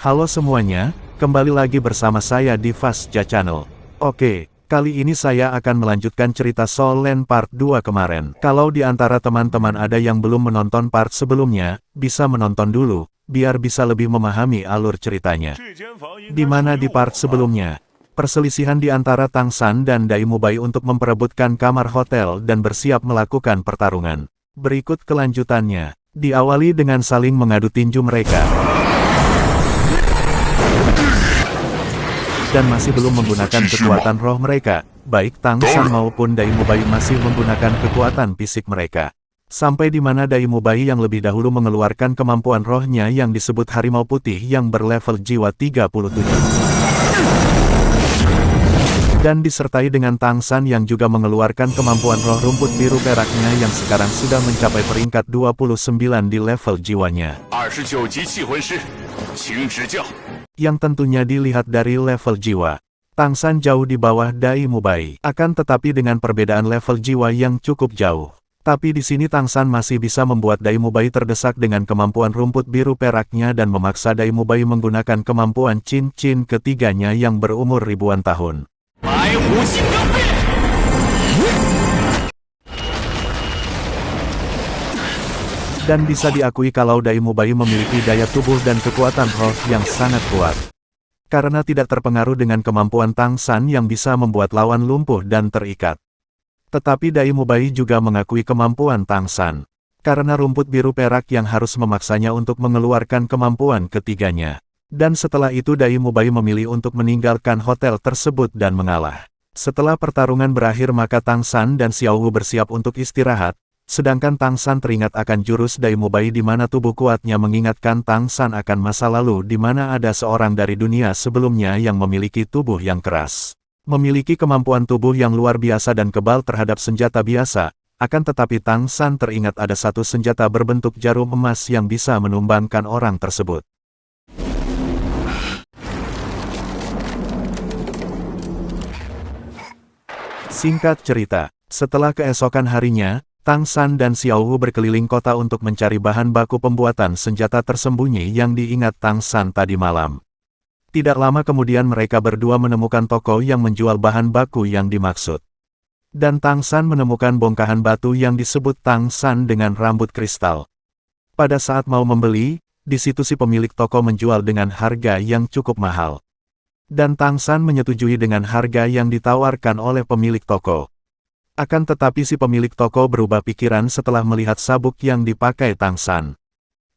Halo semuanya, kembali lagi bersama saya di Fasja Channel. Oke, kali ini saya akan melanjutkan cerita Soul Land Part 2 kemarin. Kalau di antara teman-teman ada yang belum menonton part sebelumnya, bisa menonton dulu, biar bisa lebih memahami alur ceritanya. Dimana di part sebelumnya, perselisihan di antara Tang San dan Dai Mubai untuk memperebutkan kamar hotel dan bersiap melakukan pertarungan. Berikut kelanjutannya, diawali dengan saling mengadu tinju mereka. Dan masih belum menggunakan kekuatan roh mereka, baik Tang San maupun Dai Mubai masih menggunakan kekuatan fisik mereka. Sampai di mana Dai Mubai yang lebih dahulu mengeluarkan kemampuan rohnya yang disebut Harimau Putih yang berlevel jiwa 37. Dan disertai dengan Tang San yang juga mengeluarkan kemampuan roh rumput biru peraknya yang sekarang sudah mencapai peringkat 29 di level jiwanya. Yang tentunya dilihat dari level jiwa, Tang San jauh di bawah Dai Mubai. Akan tetapi dengan perbedaan level jiwa yang cukup jauh. Tapi di sini Tang San masih bisa membuat Dai Mubai terdesak dengan kemampuan rumput biru peraknya dan memaksa Dai Mubai menggunakan kemampuan Chin ketiganya yang berumur ribuan tahun. Dan bisa diakui kalau Dai Mubai memiliki daya tubuh dan kekuatan roh yang sangat kuat. Karena tidak terpengaruh dengan kemampuan Tang San yang bisa membuat lawan lumpuh dan terikat. Tetapi Dai Mubai juga mengakui kemampuan Tang San. Karena rumput biru perak yang harus memaksanya untuk mengeluarkan kemampuan ketiganya. Dan setelah itu Dai Mubai memilih untuk meninggalkan hotel tersebut dan mengalah. Setelah pertarungan berakhir maka Tang San dan Xiao Wu bersiap untuk istirahat. Sedangkan Tang San teringat akan jurus Dai Mubai di mana tubuh kuatnya mengingatkan Tang San akan masa lalu di mana ada seorang dari dunia sebelumnya yang memiliki tubuh yang keras. Memiliki kemampuan tubuh yang luar biasa dan kebal terhadap senjata biasa, akan tetapi Tang San teringat ada satu senjata berbentuk jarum emas yang bisa menumbangkan orang tersebut. Singkat cerita, setelah keesokan harinya, Tang San dan Xiao Wu berkeliling kota untuk mencari bahan baku pembuatan senjata tersembunyi yang diingat Tang San tadi malam. Tidak lama kemudian mereka berdua menemukan toko yang menjual bahan baku yang dimaksud. Dan Tang San menemukan bongkahan batu yang disebut Tang San dengan rambut kristal. Pada saat mau membeli, di situ si pemilik toko menjual dengan harga yang cukup mahal. Dan Tang San menyetujui dengan harga yang ditawarkan oleh pemilik toko. Akan tetapi si pemilik toko berubah pikiran setelah melihat sabuk yang dipakai Tang San.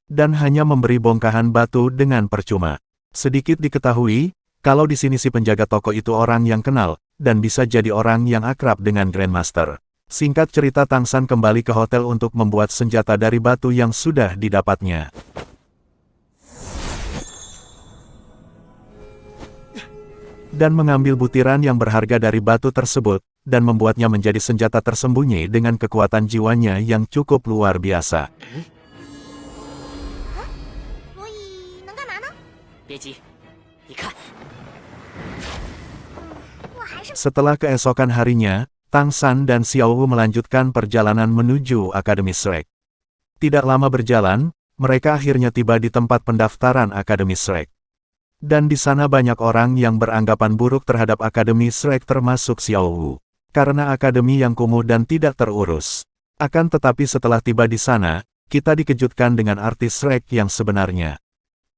Dan hanya memberi bongkahan batu dengan percuma. Sedikit diketahui, kalau di sini si penjaga toko itu orang yang kenal, dan bisa jadi orang yang akrab dengan Grandmaster. Singkat cerita Tang San kembali ke hotel untuk membuat senjata dari batu yang sudah didapatnya. Dan mengambil butiran yang berharga dari batu tersebut, dan membuatnya menjadi senjata tersembunyi dengan kekuatan jiwanya yang cukup luar biasa. Setelah keesokan harinya, Tang San dan Xiao Wu melanjutkan perjalanan menuju Akademi Shrek. Tidak lama berjalan, mereka akhirnya tiba di tempat pendaftaran Akademi Shrek. Dan di sana banyak orang yang beranggapan buruk terhadap Akademi Shrek termasuk Xiao Wu. Karena akademi yang kumuh dan tidak terurus. Akan tetapi setelah tiba di sana, kita dikejutkan dengan arti Shrek yang sebenarnya.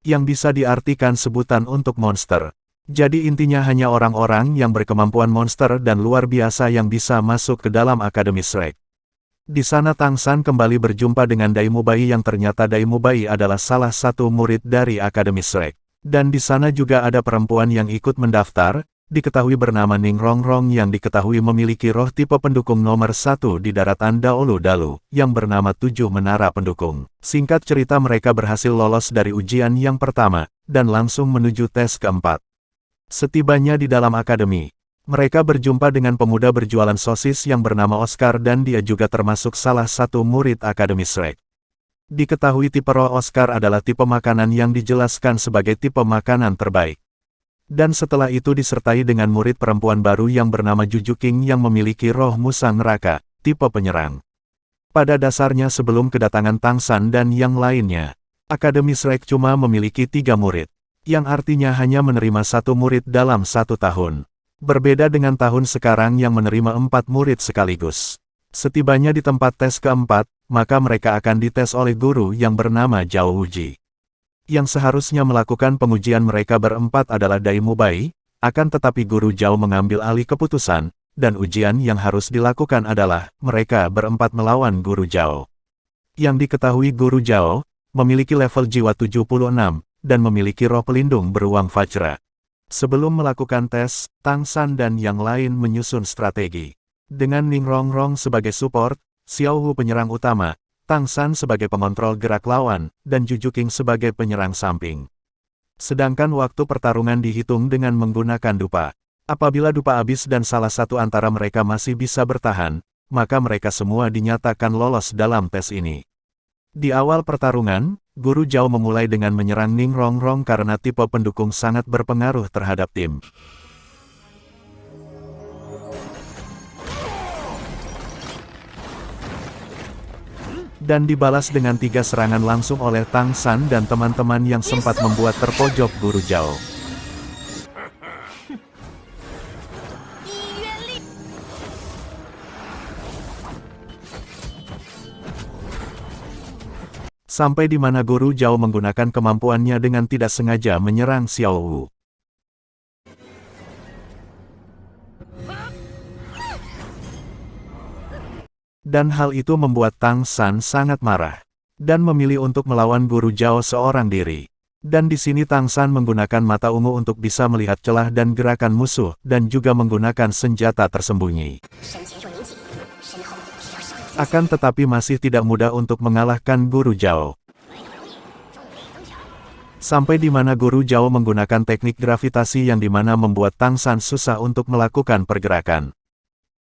Yang bisa diartikan sebutan untuk monster. Jadi intinya hanya orang-orang yang berkemampuan monster dan luar biasa yang bisa masuk ke dalam Akademi Shrek. Di sana Tang San kembali berjumpa dengan Dai Mubai yang ternyata Dai Mubai adalah salah satu murid dari Akademi Shrek. Dan di sana juga ada perempuan yang ikut mendaftar, diketahui bernama Ning Rongrong yang diketahui memiliki roh tipe pendukung nomor 1 di daratan Daolu Dalu, yang bernama 7 Menara Pendukung. Singkat cerita mereka berhasil lolos dari ujian yang pertama, dan langsung menuju tes keempat. Setibanya di dalam akademi, mereka berjumpa dengan pemuda berjualan sosis yang bernama Oscar dan dia juga termasuk salah satu murid Akademi Shrek. Diketahui tipe roh Oscar adalah tipe makanan yang dijelaskan sebagai tipe makanan terbaik. Dan setelah itu disertai dengan murid perempuan baru yang bernama Juju King yang memiliki roh Musa Neraka, tipe penyerang. Pada dasarnya sebelum kedatangan Tang San dan yang lainnya, Akademi Shrek cuma memiliki 3 murid. yang artinya hanya menerima 1 murid dalam 1 tahun. Berbeda dengan tahun sekarang yang menerima 4 murid sekaligus. Setibanya di tempat tes keempat, maka mereka akan dites oleh guru yang bernama Zhao Wuji. Yang seharusnya melakukan pengujian mereka berempat adalah Dai Mubai, akan tetapi guru Zhao mengambil alih keputusan, dan ujian yang harus dilakukan adalah, mereka berempat melawan guru Zhao. Yang diketahui guru Zhao, memiliki level jiwa 76, dan memiliki roh pelindung beruang Vajra. Sebelum melakukan tes, Tang San dan yang lain menyusun strategi. Dengan Ning Rongrong sebagai support, Xiao Hu penyerang utama, Tang San sebagai pengontrol gerak lawan, dan Ju Juqing sebagai penyerang samping. Sedangkan waktu pertarungan dihitung dengan menggunakan dupa. Apabila dupa habis dan salah satu antara mereka masih bisa bertahan, maka mereka semua dinyatakan lolos dalam tes ini. Di awal pertarungan, Guru Zhao memulai dengan menyerang Ning Rongrong karena tipe pendukung sangat berpengaruh terhadap tim. Dan dibalas dengan 3 serangan langsung oleh Tang San dan teman-teman yang sempat membuat terpojok guru Zhao. Sampai di mana guru Zhao menggunakan kemampuannya dengan tidak sengaja menyerang Xiao Wu. Dan hal itu membuat Tang San sangat marah, dan memilih untuk melawan guru Zhao seorang diri. Dan di sini Tang San menggunakan mata ungu untuk bisa melihat celah dan gerakan musuh, dan juga menggunakan senjata tersembunyi. Akan tetapi masih tidak mudah untuk mengalahkan guru Zhao. Sampai di mana guru Zhao menggunakan teknik gravitasi yang dimana membuat Tang San susah untuk melakukan pergerakan.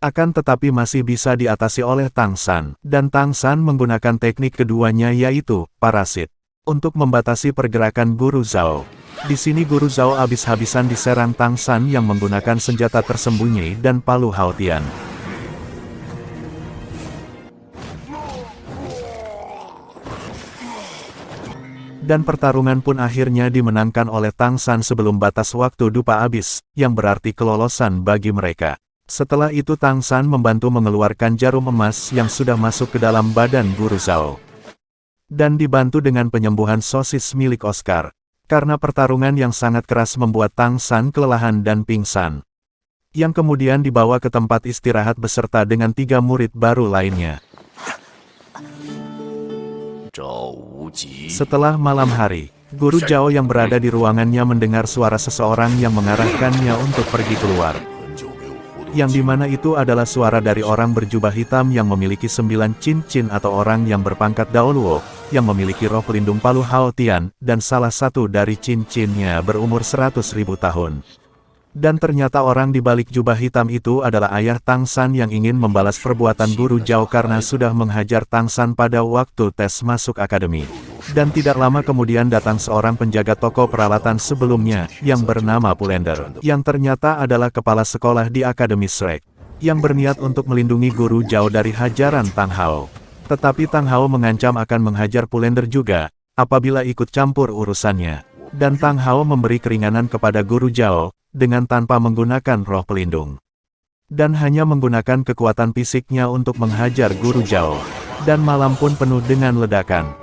Akan tetapi masih bisa diatasi oleh Tang San, dan Tang San menggunakan teknik keduanya yaitu, parasit, untuk membatasi pergerakan guru Zhao. Di sini guru Zhao habis-habisan diserang Tang San yang menggunakan senjata tersembunyi dan palu Haotian. Dan pertarungan pun akhirnya dimenangkan oleh Tang San sebelum batas waktu dupa habis, yang berarti kelolosan bagi mereka. Setelah itu Tang San membantu mengeluarkan jarum emas yang sudah masuk ke dalam badan guru Zhao. Dan dibantu dengan penyembuhan sosis milik Oscar. Karena pertarungan yang sangat keras membuat Tang San kelelahan dan pingsan. Yang kemudian dibawa ke tempat istirahat beserta dengan 3 murid baru lainnya. Setelah malam hari, guru Zhao yang berada di ruangannya mendengar suara seseorang yang mengarahkannya untuk pergi keluar. Yang dimana itu adalah suara dari orang berjubah hitam yang memiliki 9 cincin atau orang yang berpangkat Daoluo, yang memiliki roh pelindung palu Haotian, dan salah satu dari cincinnya berumur 100.000 tahun. Dan ternyata orang di balik jubah hitam itu adalah ayah Tang San yang ingin membalas perbuatan guru Zhao karena sudah menghajar Tang San pada waktu tes masuk akademi. Dan tidak lama kemudian datang seorang penjaga toko peralatan sebelumnya, yang bernama Pulender, yang ternyata adalah kepala sekolah di Akademi Shrek, yang berniat untuk melindungi guru Zhao dari hajaran Tang Hao. Tetapi Tang Hao mengancam akan menghajar Pulender juga, apabila ikut campur urusannya. Dan Tang Hao memberi keringanan kepada guru Zhao, dengan tanpa menggunakan roh pelindung. Dan hanya menggunakan kekuatan fisiknya untuk menghajar guru Zhao. Dan malam pun penuh dengan ledakan.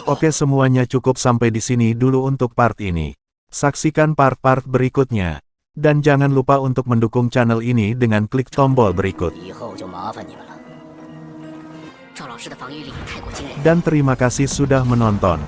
Oke, semuanya cukup sampai di sini dulu untuk part ini. Saksikan part-part berikutnya. Dan jangan lupa untuk mendukung channel ini dengan klik tombol berikut. Dan terima kasih sudah menonton.